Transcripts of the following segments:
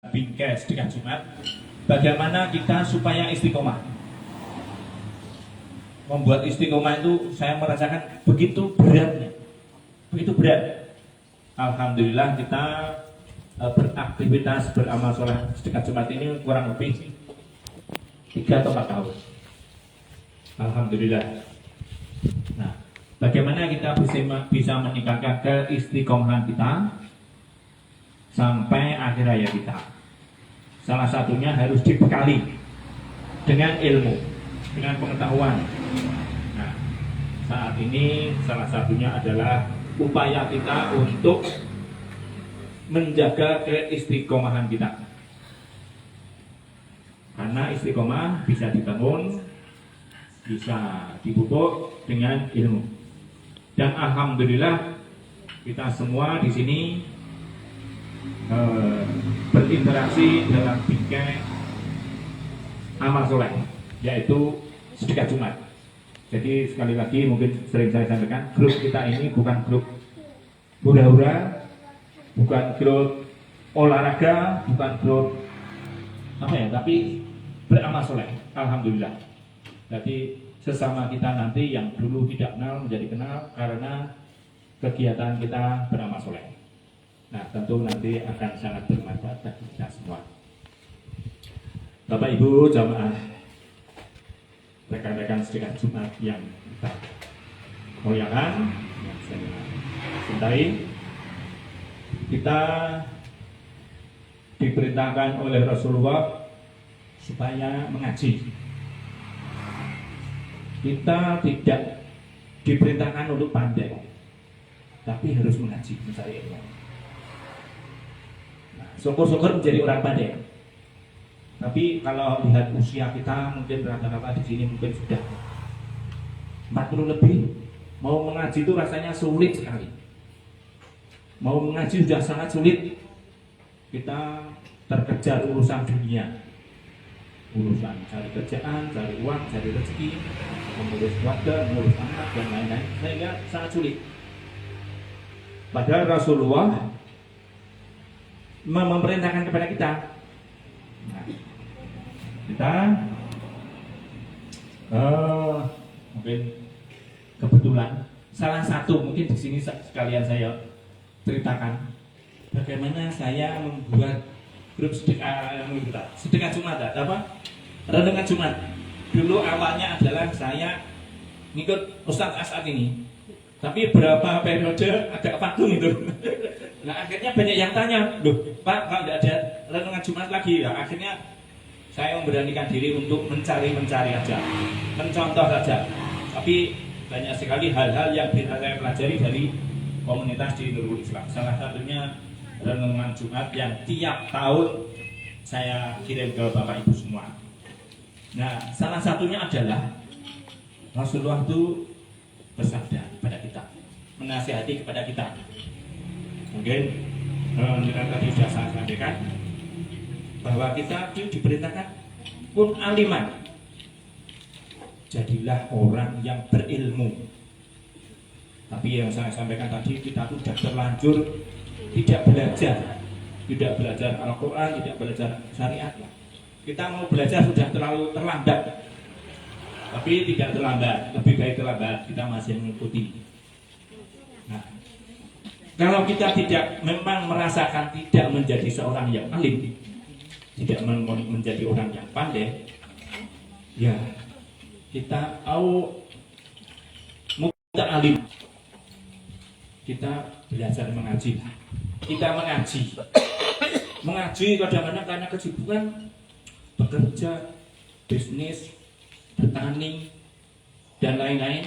bingkai sedekah Jumat, bagaimana kita supaya istiqomah. Membuat istiqomah itu saya merasakan begitu beratnya, begitu berat. Alhamdulillah kita beraktivitas beramal soleh sedekah Jumat ini kurang lebih 3 atau 4 tahun. Alhamdulillah. Nah, bagaimana kita bisa meningkatkan keistiqomahan kita sampai akhir hayat kita? Salah satunya harus dibekali dengan ilmu, dengan pengetahuan. Nah, saat ini salah satunya adalah upaya kita untuk menjaga keistiqomahan kita. Karena istiqomah bisa dibangun, bisa dipupuk dengan ilmu. Dan alhamdulillah kita semua di sini berinteraksi dalam bingkai amal soleh, yaitu sedekah Jumat. Jadi sekali lagi mungkin sering saya sampaikan, grup kita ini bukan grup hura-hura, bukan grup olahraga, bukan grup tapi beramal soleh. Alhamdulillah. Jadi sesama kita nanti yang dulu tidak kenal menjadi kenal karena kegiatan kita beramal soleh. Nah, tentu nanti akan sangat bermanfaat bagi kita semua. Bapak Ibu jamaah, rekan-rekan sedekah Jumat yang kita muliakan, yang saya cintai, kita diperintahkan oleh Rasulullah supaya mengaji. Kita tidak diperintahkan untuk pandai, tapi harus mengaji, mencari ilmu. Syukur-syukur menjadi orang pandai. Tapi kalau lihat usia kita, mungkin rata-rata di sini mungkin sudah 40 lebih. Mau mengaji itu rasanya sulit sekali. Mau mengaji sudah sangat sulit. Kita terkejar urusan dunia, urusan cari kerjaan, cari uang, cari rezeki, mengurus keluarga, mengurus anak dan lain-lain, sehingga sangat sulit. Padahal Rasulullah memerintahkan kepada kita. Nah, kita mungkin kebetulan salah satu mungkin di sini sekalian saya ceritakan bagaimana saya membuat grup sedekah Jumat, renungan Jumat. Dulu awalnya adalah saya ngikut Ustadz As'ad ini, tapi berapa periode agak vakum itu. Nah, akhirnya banyak yang tanya, loh Pak, kalau tidak ada renungan Jumat lagi ya. Akhirnya saya memberanikan diri untuk mencari aja, mencontoh saja. Tapi banyak sekali hal-hal yang bisa saya pelajari dari komunitas di Nurul Islam. Salah satunya renungan Jumat yang tiap tahun saya kirim ke Bapak Ibu semua. Nah, salah satunya adalah Rasulullah itu bersabda kepada kita, menasihati kepada kita. Mungkin kita tadi sudah saya sampaikan bahwa kita diperintahkan kun aliman, jadilah orang yang berilmu. Tapi yang saya sampaikan tadi, kita sudah terlanjur tidak belajar Al-Quran, tidak belajar syariat. Kita mau belajar sudah terlalu terlambat. Tapi tidak terlambat, lebih baik terlambat, kita masih mengikuti. Nah, kalau kita tidak memang merasakan tidak menjadi seorang yang alim, tidak menjadi orang yang pandai, ya kita alim, kita belajar mengaji. Kita mengaji kadang-kadang karena kesibukan bekerja, bisnis, bertani dan lain-lain,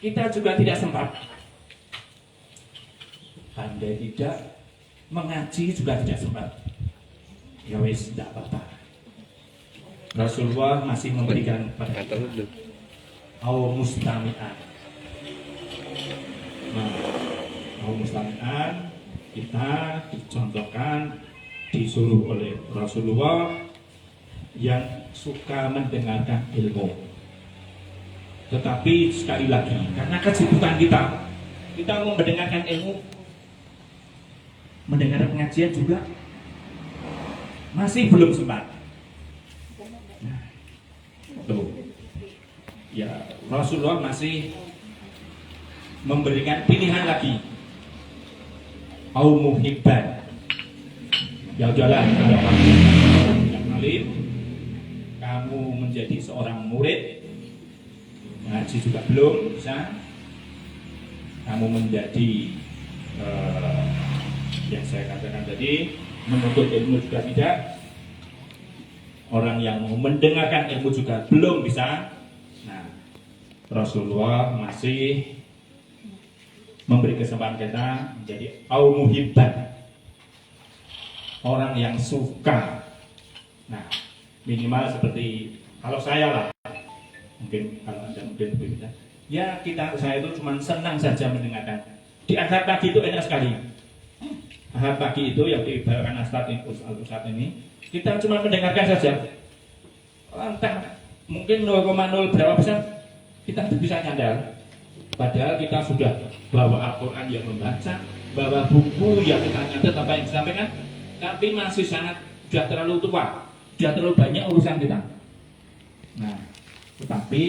kita juga tidak sempat. Pandai tidak, mengaji juga tidak sempat. Ya wis, tidak apa-apa. Rasulullah masih memberikan pada kita mustami'an. Nah, mustami'an kita dicontohkan, disuruh oleh Rasulullah yang suka mendengarkan ilmu. Tetapi sekali lagi, karena kesibukan kita mau mendengarkan ilmu, mendengar pengajian juga masih belum sempat. Nah, tuh. Ya, Rasulullah masih memberikan pilihan lagi. Au muhibban. Ya udahlah, kalau kamu yang alim, kamu menjadi seorang murid, ngaji juga belum bisa, kamu menjadi yang saya katakan tadi, menuntut ilmu juga tidak, orang yang mau mendengarkan ilmu juga belum bisa. Nah, Rasulullah masih memberi kesempatan kita menjadi au muhibban, orang yang suka. Nah, minimal seperti kalau saya lah, mungkin kalau Anda mungkin berbeda. Ya saya itu cuma senang saja mendengarkan. Di akhir pagi itu enak sekali. Akhir pagi itu yang dibawakan Ustadz ini, kita cuma mendengarkan saja. Entah mungkin 0,0 berapa persen kita bisa nyandar. Padahal kita sudah bawa Al-Quran yang membaca, bawa buku yang kita nyatet apa yang disampaikan, tapi masih sangat sudah terlalu tua, sudah terlalu banyak urusan kita. Nah, tetapi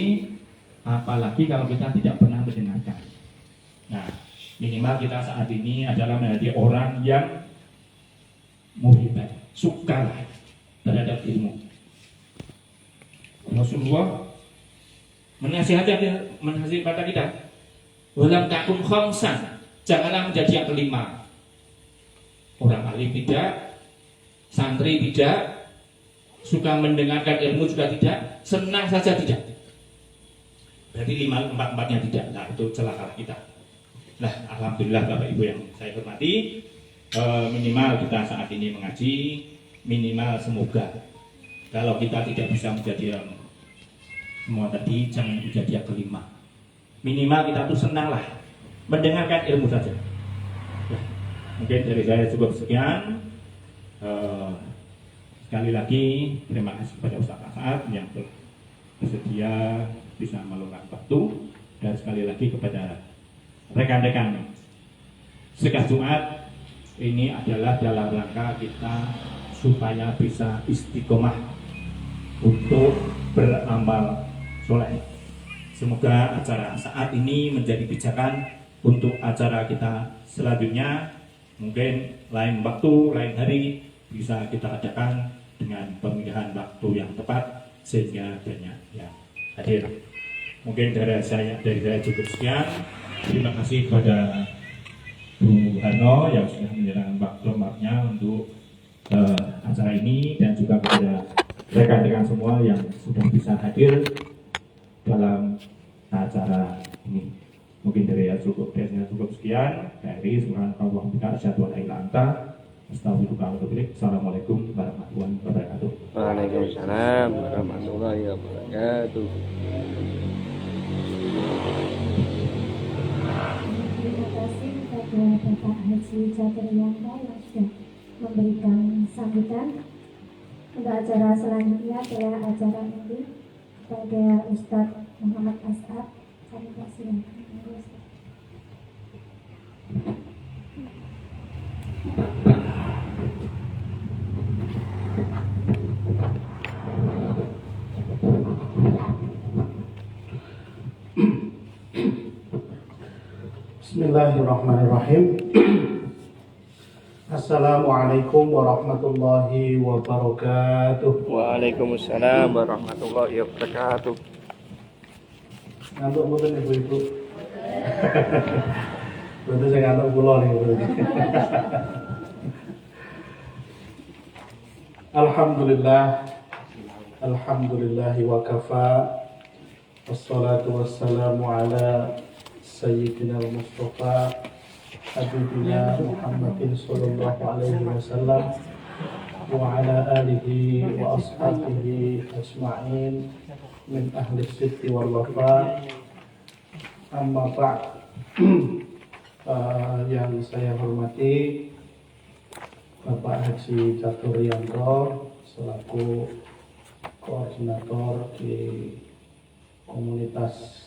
apalagi kalau kita tidak pernah mendengarkan. Nah, minimal kita saat ini adalah menjadi orang yang muhibban, suka terhadap ilmu. Rasulullah menasihati pada kita, walam takun khamsan, janganlah menjadi yang kelima. Orang alim tidak, santri tidak, suka mendengarkan ilmu juga tidak, senang saja tidak. Berarti empat-empatnya tidak. Nah, itu celakalah kita. Nah, alhamdulillah Bapak Ibu yang saya hormati, minimal kita saat ini mengaji, minimal semoga kalau kita tidak bisa menjadi yang semua tadi, jangan menjadi yang kelima. Minimal kita tuh senanglah mendengarkan ilmu saja. Nah, mungkin dari saya cukup sekian. Sekali lagi terima kasih kepada Ustaz As'ad yang bersedia bisa meluangkan waktu, dan sekali lagi kepada rekan-rekan Sedekah Jumat ini adalah dalam rangka kita supaya bisa istiqomah untuk beramal soleh. Semoga acara saat ini menjadi pijakan untuk acara kita selanjutnya. Mungkin lain waktu, lain hari bisa kita adakan dengan pemilihan waktu yang tepat sehingga banyak yang hadir. Mungkin dari saya cukup sekian. Terima kasih kepada Bu Hano yang sudah menyerahkan waktu-waktunya untuk acara ini, dan juga kepada rekan-rekan semua yang sudah bisa hadir dalam acara ini. Mungkin dari saya cukup sekian. Dari subhanallah wa asyhadu an la ilaha illa anta astaghfiruka wa atubu ilaik. Assalamualaikum warahmatullahi wabarakatuh. Waalaikumsalam warahmatullahi wabarakatuh. Terima kasih kepada Bapak Haji Jatriyanto yang sudah memberikan sambutan. Untuk acara selanjutnya adalah acara ini kepada Ustadz Muhammad As'ad. Kami persilakan. Bismillahirrahmanirrahim. Assalamualaikum warahmatullahi wabarakatuh. Waalaikumsalam warahmatullahi wabarakatuh. Ngantuk mboten ibu-ibu? Berarti saya ngantuk kula nih berarti. Alhamdulillah. Alhamdulillahi wa kafa. Wassalatu wassalamu ala Sayyidina Mustafa Habibina Muhammadin sallallahu alaihi wasallam wa ala alihi wa ashabihi ajma'in min ahli siddi wal wafa. Amma ba'd. Yang saya hormati Bapak Haji Jatriyanto selaku koordinator di komunitas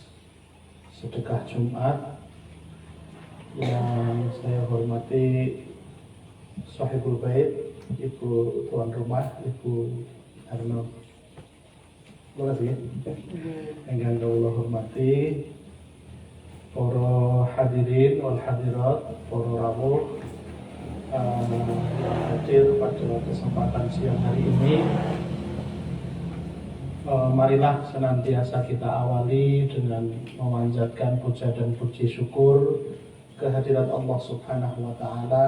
Sedekah Jumat, yang saya hormati Sahibul Bait Ibu tuan rumah, Ibu Arno. Terima kasih. Yang kula hormati para hadirin wal hadirat, para rawuh yang hadir pada kesempatan siang hari ini. Marilah senantiasa kita awali dengan memanjatkan puja dan puji syukur kehadirat Allah Subhanahu wa Ta'ala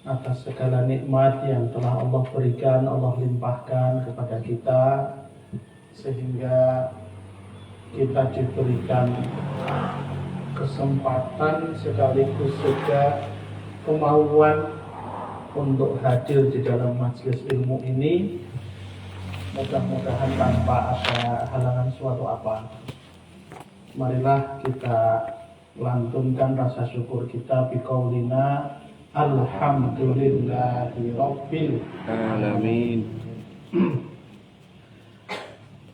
atas segala nikmat yang telah Allah berikan, Allah limpahkan kepada kita, sehingga kita diberikan kesempatan sekaligus juga kemauan untuk hadir di dalam majelis ilmu ini. Mudah-mudahan tanpa ada halangan suatu apa. Marilah kita lantunkan rasa syukur kita biqaulina alhamdulillahi rabbil Alamin.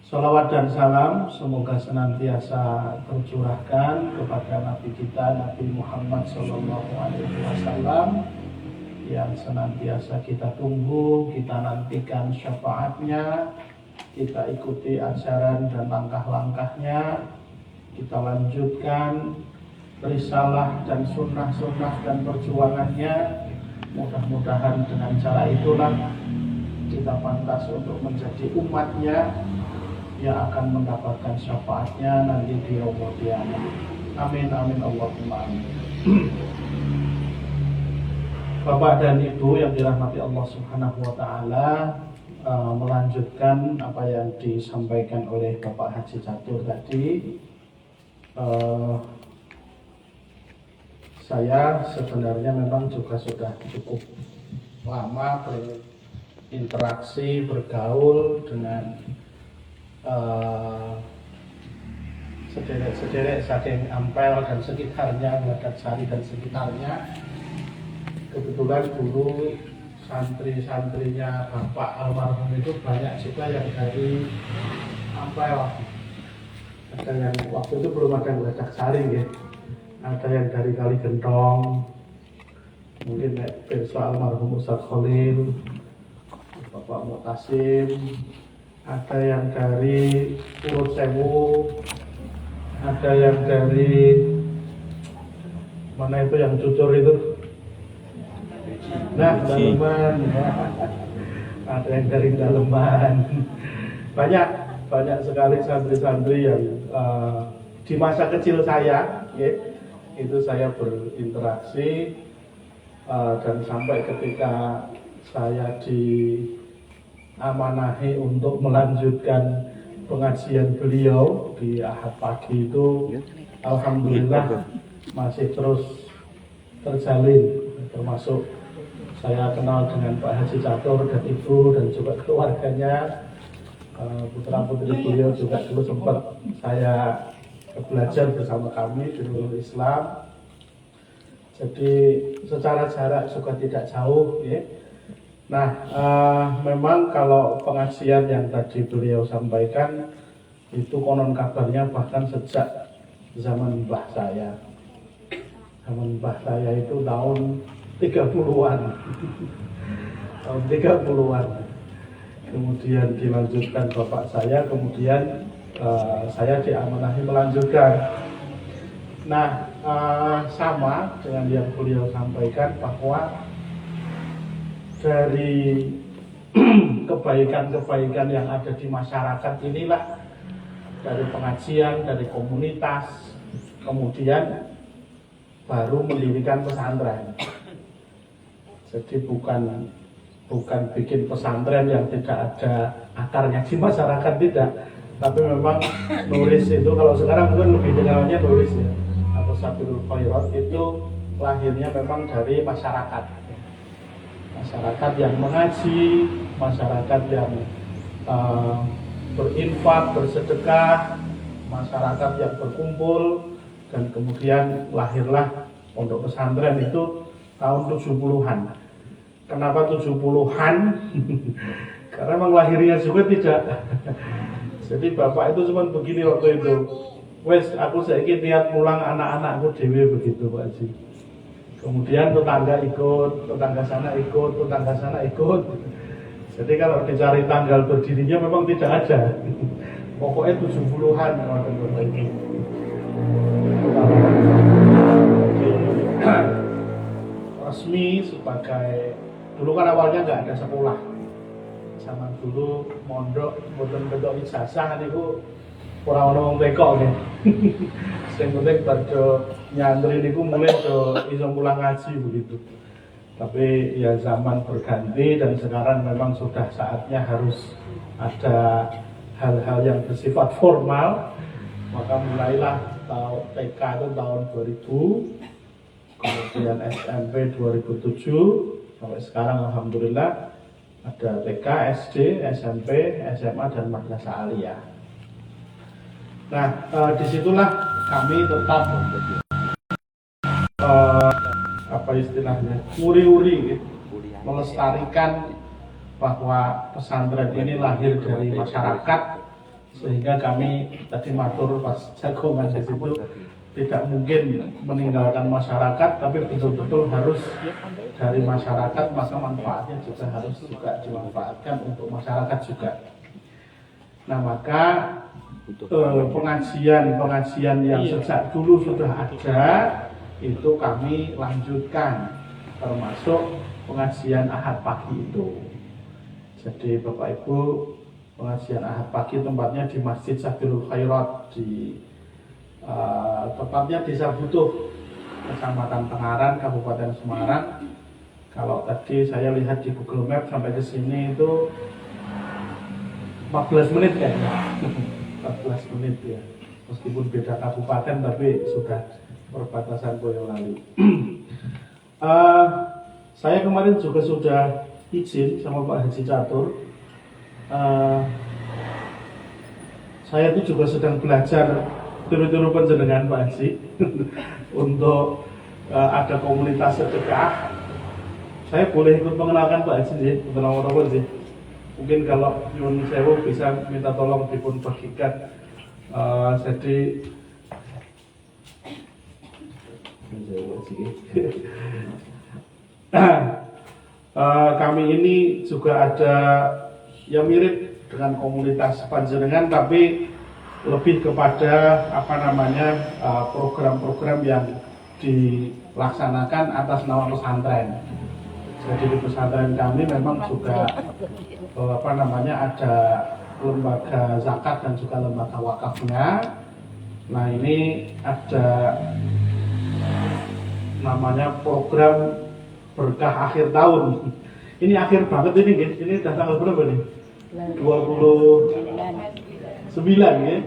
Salawat dan salam semoga senantiasa tercurahkan kepada Nabi kita Nabi Muhammad SAW yang senantiasa kita tunggu, kita nantikan syafaatnya, kita ikuti ajaran dan langkah-langkahnya, kita lanjutkan risalah dan sunnah-sunnah dan perjuangannya. Mudah-mudahan dengan cara itulah kita pantas untuk menjadi umatnya yang akan mendapatkan syafaatnya nanti di yaumul qiyamah. Amin amin Allahumma amin. Bapak dan Ibu yang dirahmati Allah Subhanahu wa Ta'ala, melanjutkan apa yang disampaikan oleh Bapak Haji Catur tadi. Saya sebenarnya memang juga sudah cukup lama berinteraksi, bergaul dengan sederek-sederek saking Ampel dan sekitarnya, Gadadsari dan sekitarnya. Kebetulan dulu santri-santrinya Bapak almarhum itu banyak juga yang dari Ampel. Ada yang waktu itu belum ada Gadadsari ya. Ada yang dari Kaligentong, mungkin Pirsa almarhum Ustaz Khalil, Bapak Mu'tasim, ada yang dari Purut Sewu, ada yang dari mana itu yang jujur itu, nah Daleman, ada yang dari Daleman, banyak sekali santri-santri yang di masa kecil saya, ya, itu saya berinteraksi dan sampai ketika saya diamanahi untuk melanjutkan pengajian beliau di Ahad pagi itu, alhamdulillah masih terus terjalin, termasuk saya kenal dengan Pak Haji Catur dan Ibu dan juga keluarganya, putra-putri beliau juga dulu sempat saya belajar bersama kami di Nurul Islam. Jadi secara jarak juga tidak jauh, ya. Nah, memang kalau pengajian yang tadi beliau sampaikan itu konon kabarnya bahkan sejak zaman mbah saya. Zaman mbah saya itu tahun 30-an. Tahun 30-an. Kemudian dilanjutkan bapak saya, kemudian saya diamanahi melanjutkan. Nah, sama dengan yang beliau sampaikan bahwa dari kebaikan-kebaikan yang ada di masyarakat inilah, dari pengajian, dari komunitas, kemudian baru mendirikan pesantren. Jadi bukan bikin pesantren yang tidak ada akarnya di masyarakat, tidak. Tapi memang nulis itu, kalau sekarang mungkin lebih dikenalnya nulis ya, atau Sabilul Khairat, itu lahirnya memang dari masyarakat. Masyarakat yang mengaji, masyarakat yang berinfak, bersedekah, masyarakat yang berkumpul, dan kemudian lahirlah pondok pesantren itu tahun 70-an. Kenapa 70-an? Karena memang lahirnya juga tidak. Jadi bapak itu cuma begini waktu itu. Wes, aku saiki niat mulang anak-anakku dewe begitu Pak Haji. Kemudian tetangga ikut, tetangga sana ikut, tetangga sana ikut. Jadi kalau dicari tanggal berdirinya memang tidak ada. Pokoknya 70-an waktu ini. Resmi sebagai, dulu kan awalnya nggak ada sekolah. Zaman dulu mondok, boten bentuk ijazah niku orang-orang TK nih. Yang penting pada nyantri niku mulai do iso mulang ngaji begitu. Tapi ya zaman berganti dan sekarang memang sudah saatnya harus ada hal-hal yang bersifat formal. Maka mulailah tahun TK itu tahun 2000, kemudian SMP 2007, sampai sekarang alhamdulillah ada TK, SD, SMP, SMA dan madrasah aliyah. Nah, disitulah kami tetap apa istilahnya, uri-uri melestarikan bahwa pesantren ini lahir dari masyarakat, sehingga kami tadi matur pas jagongan di situ tidak mungkin meninggalkan masyarakat, tapi betul-betul harus dari masyarakat, maka manfaatnya juga harus dimanfaatkan untuk masyarakat juga. Nah, maka pengajian yang sejak dulu sudah ada itu kami lanjutkan, termasuk pengajian Ahad pagi itu. Jadi Bapak Ibu, pengajian Ahad pagi tempatnya di Masjid Sabilul Khairat di tepatnya Desa Butuh, Kecamatan Tengaran, Kabupaten Semarang. Kalau tadi saya lihat di Google Maps sampai ke sini itu 14 menit kayaknya. 14 menit ya. Meskipun beda kabupaten tapi sudah perbatasan Boyolali. Saya kemarin juga sudah izin sama Pak Haji Catur. Saya itu juga sedang belajar turu-turu panjenengan Pak Haji untuk ada komunitas sedekah. Saya boleh ikut mengenalkan Pak Haji sih, betul-betul sih. Mungkin kalau Yun Sewu bisa minta tolong dipun bagikan. Jadi kami ini juga ada yang mirip dengan komunitas panjenengan, tapi lebih kepada program-program yang dilaksanakan atas nama pesantren. Jadi di pesantren kami memang juga ada lembaga zakat dan juga lembaga wakafnya. Nah, ini ada namanya program berkah akhir tahun. Ini akhir banget ini, guys. Ini tanggal berapa nih? 29 ya.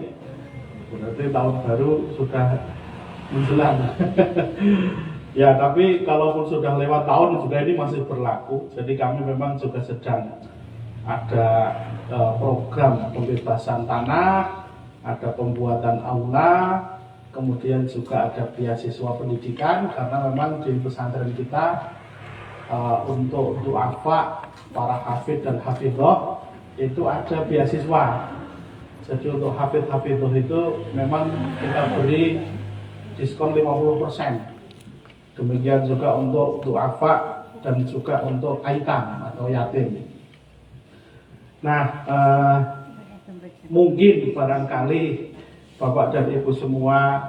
Berarti tahun baru sudah menjelang. Ya, tapi kalaupun sudah lewat tahun juga ini masih berlaku. Jadi kami memang juga sedang ada program pembebasan tanah, ada pembuatan aula, kemudian juga ada beasiswa pendidikan, karena memang di pesantren kita untuk duafa, para hafid dan hafidhoh itu ada beasiswa. Jadi untuk hafid-hafidhoh itu memang kita beri diskon 50%. Demikian juga untuk duafa dan juga untuk aitam atau yatim. Nah, mungkin barangkali Bapak dan Ibu semua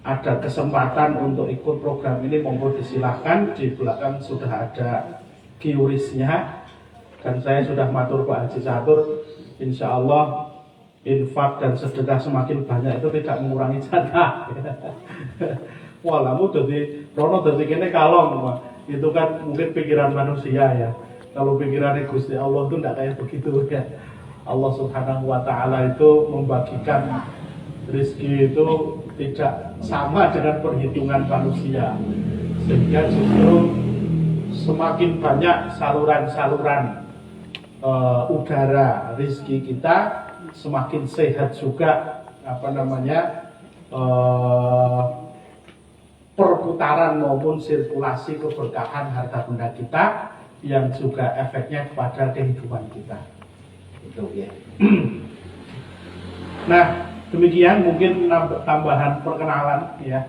ada kesempatan untuk ikut program ini, monggo disilahkan. Di belakang sudah ada QRIS-nya dan saya sudah matur Pak Haji Catur, insya Allah infak dan sedekah semakin banyak itu tidak mengurangi jatah. Walamu dari Rono dari kene kalong, itu kan mungkin pikiran manusia ya. Kalau pikirannya Gusti Allah itu tidak kayak begitu ya. Allah Subhanahu wa Ta'ala itu membagikan rezeki itu tidak sama dengan perhitungan manusia, sehingga justru semakin banyak saluran-saluran udara rezeki kita, semakin sehat juga perputaran maupun sirkulasi keberkahan harta benda kita, yang juga efeknya kepada kehidupan kita. Itu ya. Nah, Demikian mungkin tambahan perkenalan ya.